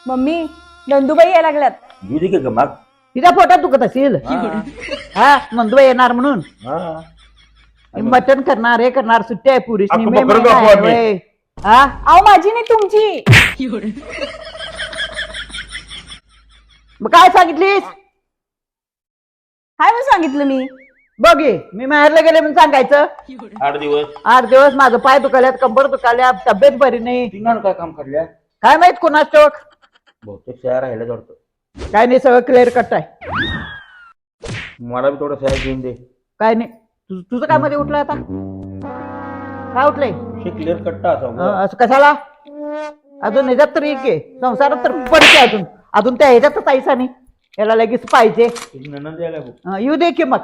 Mummy Nandubai यायला लागल्यात. घेऊ दे की ग मग. तिच्या पोटात दुखत असेल हा नंदुबाई येणार म्हणून हा. मटण करणार हे करणार सुट्टी आहे पुरुष अख्खं बकरं कापू आम्ही. हा अहो माझी नाही तुमची. मग काय सांगितलीस काय म्हणून सांगितलं मी. बघ ये, मी माहेरला गेले म्हणून सांगायचं 8 दिवस 8 दिवस माझं पाय दुखाल्यात कंबर दुखाल्यात तब्येत बरी नाही तिघांना काय काम काढल्या काय माहित कोणाच टोक बहुतेक शाळा राहिला वाटतं. काय नाही सगळं क्लिअर कट आहे मला बी थोडं शाळा घेऊन दे. काय नाही तुझं काय मध्ये उठलंय आता काय उठलंय क्लिअर कट्टा असा असं कशाला अजून ह्याच्यात तर एक आहे संसारात तर पडते अजून अजून त्या ह्याच्यातच पैसा नाही याला लगेच पाहिजे ननंद यायला बघ. येऊ दे की मग